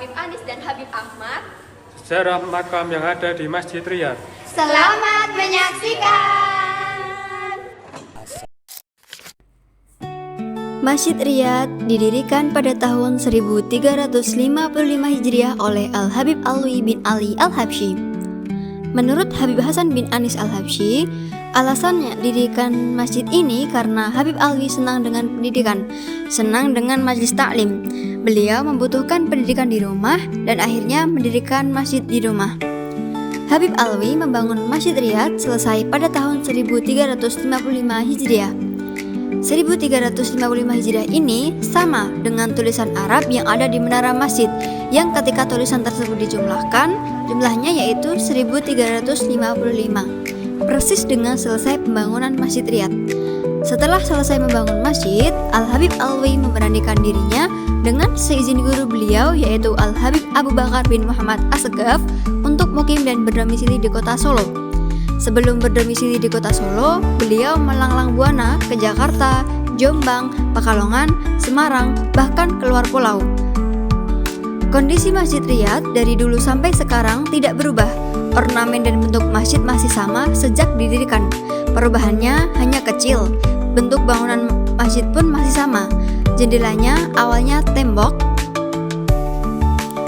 Habib Anis dan Habib Ahmad, sejarah makam yang ada di Masjid Riyad. Selamat menyaksikan. Masjid Riyad didirikan pada tahun 1355 Hijriah oleh Al-Habib Alwi bin Ali Al-Habsyi. Menurut Habib Hasan bin Anis Al-Habsyi, alasannya didirikan masjid ini karena Habib Alwi senang dengan pendidikan, senang dengan majlis taklim. Beliau membutuhkan pendidikan di rumah dan akhirnya mendirikan masjid di rumah. Habib Alwi membangun Masjid Riyad selesai pada tahun 1355 Hijriah. 1355 Hijriah ini sama dengan tulisan Arab yang ada di menara masjid, yang ketika tulisan tersebut dijumlahkan, jumlahnya yaitu 1355, persis dengan selesai pembangunan Masjid Riyad. Setelah selesai membangun masjid, Al-Habib Alwi memberanikan dirinya dengan seizin guru beliau yaitu Al-Habib Abu Bakar bin Muhammad As-Segaf untuk mukim dan berdomisili di kota Solo. Sebelum berdomisili di kota Solo, beliau melanglang buana ke Jakarta, Jombang, Pekalongan, Semarang, bahkan keluar pulau. Kondisi Masjid Riyad dari dulu sampai sekarang tidak berubah. Ornamen dan bentuk masjid masih sama sejak didirikan. Perubahannya hanya kecil. Bentuk bangunan masjid pun masih sama. Jendelanya awalnya tembok.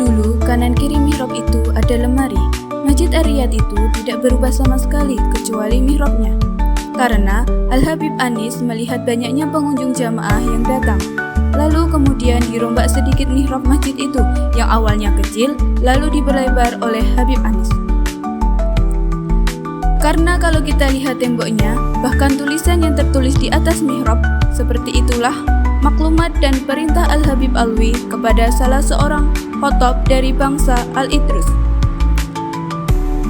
Dulu kanan kiri mihrab itu ada lemari. Masjid Riyad itu tidak berubah sama sekali kecuali mihrabnya. Karena Al-Habib Anis melihat banyaknya pengunjung jamaah yang datang. Lalu kemudian dirombak sedikit mihrab masjid itu yang awalnya kecil lalu diperlebar oleh Habib Anis. Karena kalau kita lihat temboknya, bahkan tulisan yang tertulis di atas mihrab, seperti itulah maklumat dan perintah Al-Habib Alwi kepada salah seorang khotob dari bangsa Al-Idrus.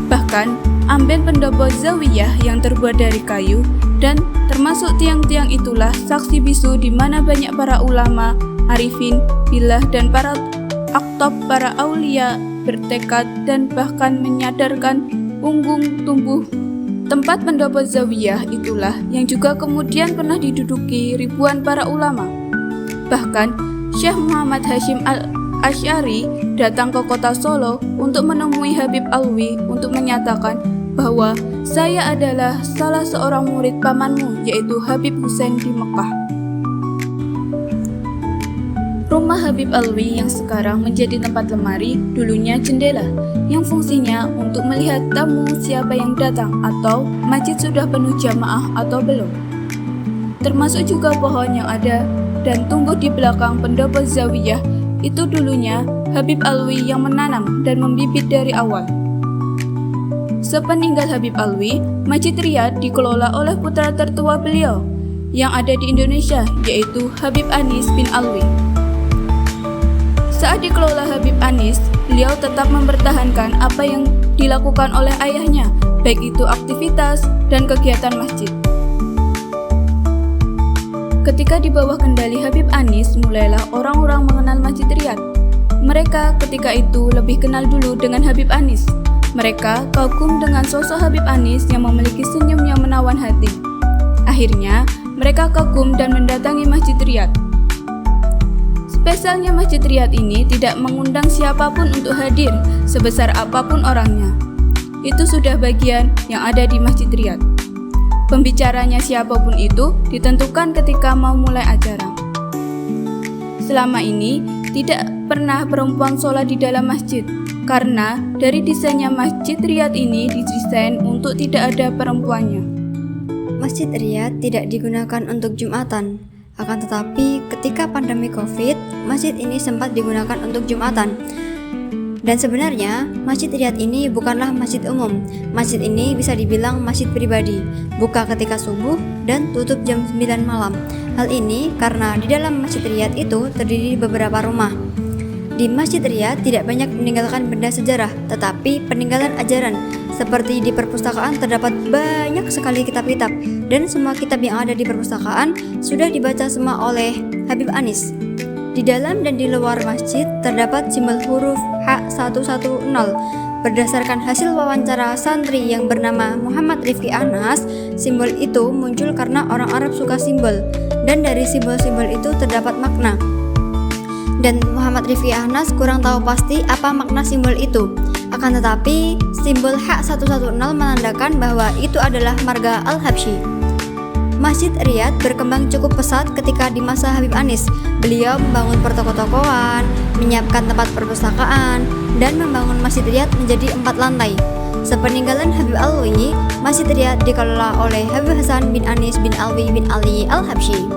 Bahkan, amben pendopo zawiyah yang terbuat dari kayu dan termasuk tiang-tiang itulah saksi bisu di mana banyak para ulama, arifin, billah dan para aktob para aulia bertekad dan bahkan menyadarkan punggung tumbuh. Tempat pendopo zawiyah itulah yang juga kemudian pernah diduduki ribuan para ulama. Bahkan, Syekh Muhammad Hashim Al-Asy'ari datang ke kota Solo untuk menemui Habib Alwi untuk menyatakan bahwa saya adalah salah seorang murid pamanmu yaitu Habib Husain di Mekah. Rumah Habib Alwi yang sekarang menjadi tempat lemari dulunya jendela yang fungsinya untuk melihat tamu siapa yang datang atau masjid sudah penuh jamaah atau belum. Termasuk juga pohon yang ada dan tumbuh di belakang pendopo zawiyah itu dulunya Habib Alwi yang menanam dan membibit dari awal. Sepeninggal Habib Alwi, Masjid Riyad dikelola oleh putra tertua beliau yang ada di Indonesia yaitu Habib Anis bin Alwi. Saat dikelola Habib Anis, beliau tetap mempertahankan apa yang dilakukan oleh ayahnya, baik itu aktivitas dan kegiatan masjid. Ketika di bawah kendali Habib Anis, mulailah orang-orang mengenal Masjid Riyad. Mereka ketika itu lebih kenal dulu dengan Habib Anis. Mereka kagum dengan sosok Habib Anis yang memiliki senyum yang menawan hati. Akhirnya, mereka kagum dan mendatangi Masjid Riyad. Spesialnya Masjid Riyad ini tidak mengundang siapapun untuk hadir, sebesar apapun orangnya. Itu sudah bagian yang ada di Masjid Riyad. Pembicaranya siapapun itu ditentukan ketika mau mulai acara. Selama ini tidak pernah perempuan sholat di dalam masjid, karena dari desainnya Masjid Riyad ini didesain untuk tidak ada perempuannya. Masjid Riyad tidak digunakan untuk Jumatan. Akan tetapi ketika pandemi Covid, masjid ini sempat digunakan untuk Jumatan. Dan sebenarnya, Masjid Riyad ini bukanlah masjid umum. Masjid ini bisa dibilang masjid pribadi, buka ketika subuh dan tutup jam 9 malam. Hal ini karena di dalam Masjid Riyad itu terdiri beberapa rumah. Di Masjid Riyad tidak banyak meninggalkan benda sejarah, tetapi peninggalan ajaran. Seperti di perpustakaan terdapat banyak sekali kitab-kitab, dan semua kitab yang ada di perpustakaan sudah dibaca semua oleh Habib Anis. Di dalam dan di luar masjid terdapat simbol huruf H110. Berdasarkan hasil wawancara santri yang bernama Muhammad Rifki Anas, simbol itu muncul karena orang Arab suka simbol, dan dari simbol-simbol itu terdapat makna. dan Muhammad Rifki Anas kurang tahu pasti apa makna simbol itu. Akan tetapi, simbol H110 menandakan bahwa itu adalah marga Al-Habsyi. Masjid Riyad berkembang cukup pesat ketika di masa Habib Anis. Beliau membangun pertoko-tokoan, menyiapkan tempat perpustakaan, dan membangun Masjid Riyad menjadi 4 lantai. Sepeninggalan Habib Alwi, Masjid Riyad dikelola oleh Habib Hasan bin Anis bin Alwi bin Ali Al-Habsyi.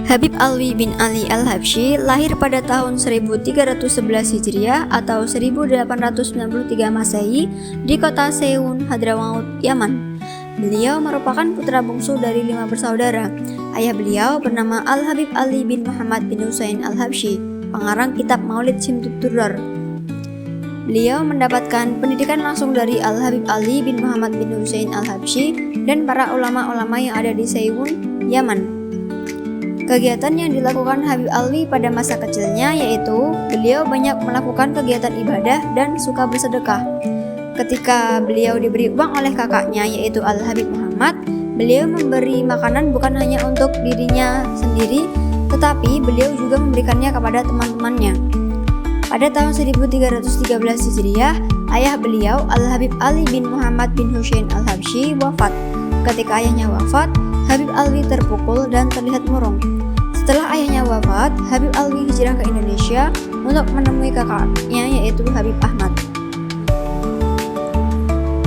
Habib Alwi bin Ali Al-Habsyi lahir pada tahun 1311 Hijriah atau 1893 Masehi di kota Seun, Hadramaut, Yaman. Beliau merupakan putra bungsu dari 5 bersaudara. Ayah beliau bernama Al-Habib Ali bin Muhammad bin Husain Al-Habsyi, pengarang kitab Maulid Simtud Durrar. Beliau mendapatkan pendidikan langsung dari Al-Habib Ali bin Muhammad bin Husain Al-Habsyi dan para ulama-ulama yang ada di Seun, Yaman. Kegiatan yang dilakukan Habib Alwi pada masa kecilnya yaitu beliau banyak melakukan kegiatan ibadah dan suka bersedekah. Ketika beliau diberi uang oleh kakaknya yaitu Al-Habib Muhammad, beliau memberi makanan bukan hanya untuk dirinya sendiri, tetapi beliau juga memberikannya kepada teman-temannya. Pada tahun 1313 Hijriah, ayah beliau Al-Habib Ali bin Muhammad bin Husain Al-Habsyi wafat. Ketika ayahnya wafat, Habib Alwi terpukul dan terlihat murung. Setelah ayahnya wafat, Habib Alwi hijrah ke Indonesia untuk menemui kakaknya yaitu Habib Ahmad.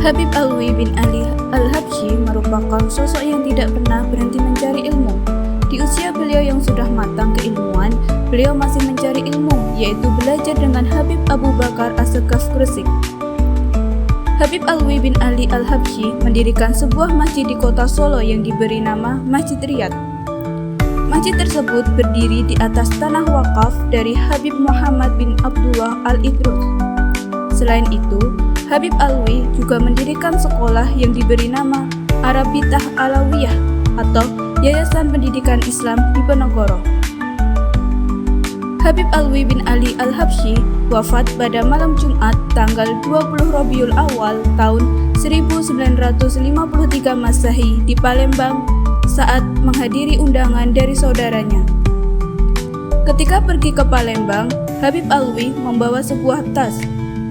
Habib Alwi bin Ali Al-Habsyi merupakan sosok yang tidak pernah berhenti mencari ilmu. Di usia beliau yang sudah matang keilmuan, beliau masih mencari ilmu, yaitu belajar dengan Habib Abu Bakar As-Sekaf Gresik. Habib Alwi bin Ali Al-Habsyi mendirikan sebuah masjid di kota Solo yang diberi nama Masjid Riyad. Masjid tersebut berdiri di atas tanah wakaf dari Habib Muhammad bin Abdullah Al-Idrus. Selain itu, Habib Alwi juga mendirikan sekolah yang diberi nama Arabitah Alawiyah atau Yayasan Pendidikan Islam Diponegoro. Habib Alwi bin Ali Al-Habsyi wafat pada malam Jumat tanggal 20 Rabiul Awal tahun 1953 Masehi di Palembang saat menghadiri undangan dari saudaranya. Ketika pergi ke Palembang, Habib Alwi membawa sebuah tas.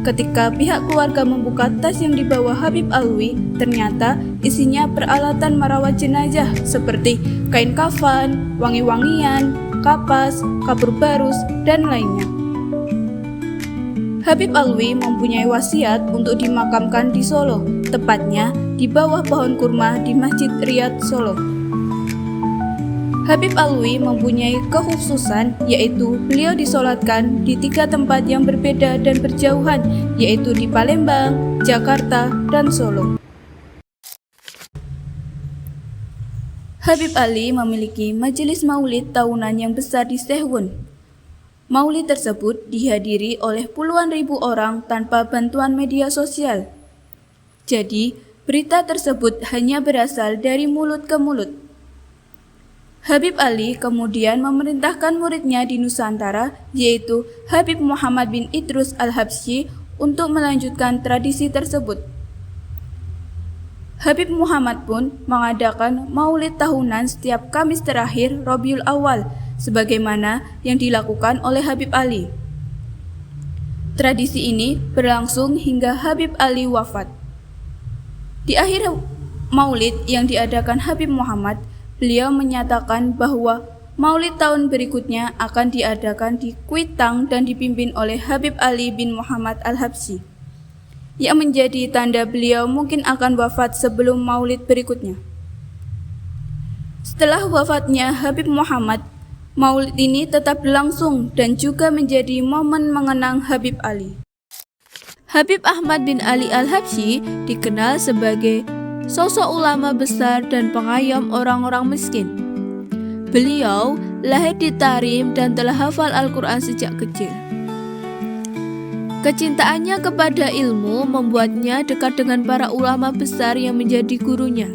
Ketika pihak keluarga membuka tas yang dibawa Habib Alwi, ternyata isinya peralatan merawat jenazah seperti kain kafan, wangi-wangian, kapas, kapur barus, dan lainnya. Habib Alwi mempunyai wasiat untuk dimakamkan di Solo, tepatnya di bawah pohon kurma di Masjid Riyad Solo. Habib Alwi mempunyai kekhususan, yaitu beliau disolatkan di 3 tempat yang berbeda dan berjauhan, yaitu di Palembang, Jakarta, dan Solo. Habib Ali memiliki majelis maulid tahunan yang besar di Seun. Maulid tersebut dihadiri oleh puluhan ribu orang tanpa bantuan media sosial. Jadi, berita tersebut hanya berasal dari mulut ke mulut. Habib Ali kemudian memerintahkan muridnya di Nusantara, yaitu Habib Muhammad bin Idrus Al-Habsyi, untuk melanjutkan tradisi tersebut. Habib Muhammad pun mengadakan maulid tahunan setiap Kamis terakhir Rabiul Awal, sebagaimana yang dilakukan oleh Habib Ali. Tradisi ini berlangsung hingga Habib Ali wafat. Di akhir maulid yang diadakan Habib Muhammad, beliau menyatakan bahwa maulid tahun berikutnya akan diadakan di Kuitang dan dipimpin oleh Habib Ali bin Muhammad Al-Habsyi, yang menjadi tanda beliau mungkin akan wafat sebelum maulid berikutnya. Setelah wafatnya Habib Muhammad, maulid ini tetap berlangsung dan juga menjadi momen mengenang Habib Ali. Habib Ahmad bin Ali Al-Habsyi dikenal sebagai sosok ulama besar dan pengayom orang-orang miskin. Beliau lahir di Tarim dan telah hafal Al-Quran sejak kecil. Kecintaannya kepada ilmu membuatnya dekat dengan para ulama besar yang menjadi gurunya.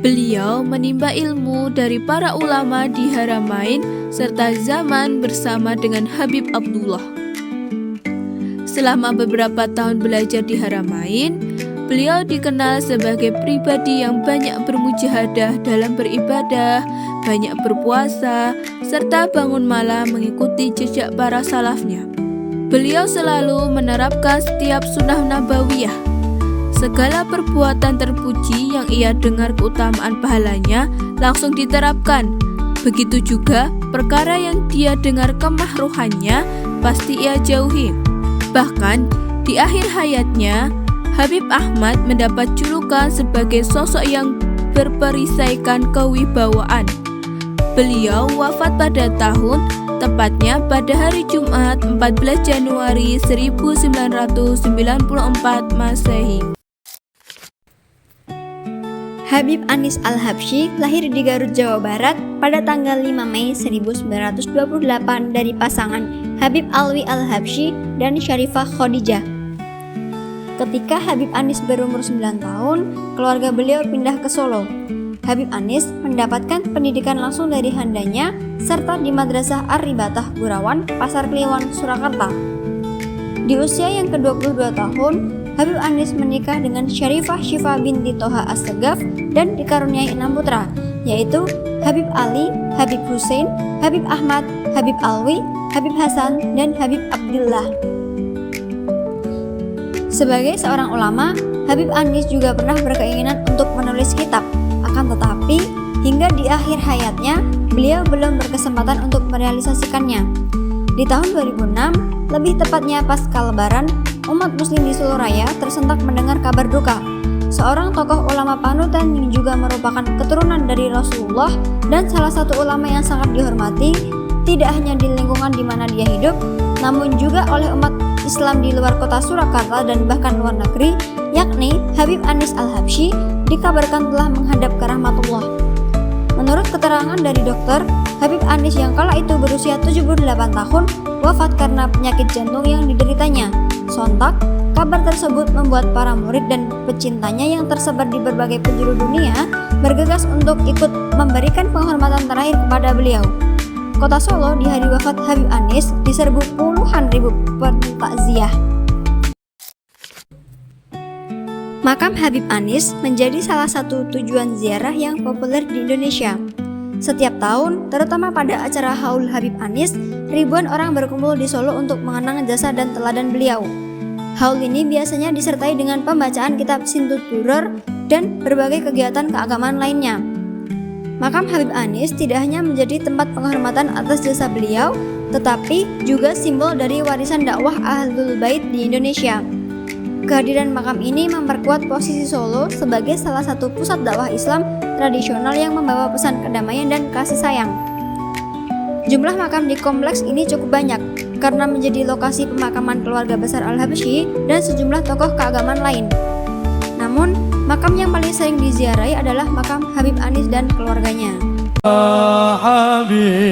Beliau menimba ilmu dari para ulama di Haramain serta zaman bersama dengan Habib Abdullah. Selama beberapa tahun belajar di Haramain, Beliau dikenal sebagai pribadi yang banyak bermujahadah dalam beribadah, banyak berpuasa, serta bangun malam mengikuti jejak para salafnya. Beliau selalu menerapkan setiap sunnah nabawiyah. Segala perbuatan terpuji yang ia dengar keutamaan pahalanya langsung diterapkan. Begitu juga perkara yang dia dengar kemakruhannya pasti ia jauhi. Bahkan di akhir hayatnya, Habib Ahmad mendapat julukan sebagai sosok yang berperisaikan kewibawaan. Beliau wafat pada tepatnya pada hari Jumat 14 Januari 1994 Masehi. Habib Anis Al-Habsyi lahir di Garut, Jawa Barat pada tanggal 5 Mei 1928 dari pasangan Habib Alwi Al-Habsyi dan Syarifah Khadijah. Ketika Habib Anis berumur 9 tahun, keluarga beliau pindah ke Solo. Habib Anis mendapatkan pendidikan langsung dari handanya serta di Madrasah Ar-Ribatah Gurawan, Pasar Kliwon, Surakarta. Di usia yang ke-22 tahun, Habib Anis menikah dengan Syarifah Syifa binti Toha As-Segaf dan dikaruniai 6 putra, yaitu Habib Ali, Habib Hussein, Habib Ahmad, Habib Alwi, Habib Hasan, dan Habib Abdullah. Sebagai seorang ulama, Habib Anis juga pernah berkeinginan untuk menulis kitab. Akan tetapi, hingga di akhir hayatnya, beliau belum berkesempatan untuk merealisasikannya. Di tahun 2006, lebih tepatnya pasca Lebaran, umat muslim di Solo Raya tersentak mendengar kabar duka. Seorang tokoh ulama panutan yang juga merupakan keturunan dari Rasulullah dan salah satu ulama yang sangat dihormati, tidak hanya di lingkungan di mana dia hidup, namun juga oleh umat Islam di luar kota Surakarta dan bahkan luar negeri, yakni Habib Anis Al-Habsyi, dikabarkan telah menghadap ke rahmatullah. Menurut keterangan dari dokter, Habib Anis yang kala itu berusia 78 tahun wafat karena penyakit jantung yang dideritanya. Sontak, kabar tersebut membuat para murid dan pecintanya yang tersebar di berbagai penjuru dunia bergegas untuk ikut memberikan penghormatan terakhir kepada beliau. Kota Solo di hari wafat Habib Anis diserbu puluhan ribu pentakziah. Makam Habib Anis menjadi salah satu tujuan ziarah yang populer di Indonesia. Setiap tahun, terutama pada acara Haul Habib Anis, ribuan orang berkumpul di Solo untuk mengenang jasa dan teladan beliau. Haul ini biasanya disertai dengan pembacaan kitab Sintut Duror dan berbagai kegiatan keagamaan lainnya. Makam Habib Anis tidak hanya menjadi tempat penghormatan atas jasa beliau, tetapi juga simbol dari warisan dakwah Ahlul Bait di Indonesia. Kehadiran makam ini memperkuat posisi Solo sebagai salah satu pusat dakwah Islam tradisional yang membawa pesan kedamaian dan kasih sayang. Jumlah makam di kompleks ini cukup banyak karena menjadi lokasi pemakaman keluarga besar Al-Habsyi dan sejumlah tokoh keagamaan lain. Namun, makam yang paling sering diziarahi adalah makam Habib Anis dan keluarganya. Habibana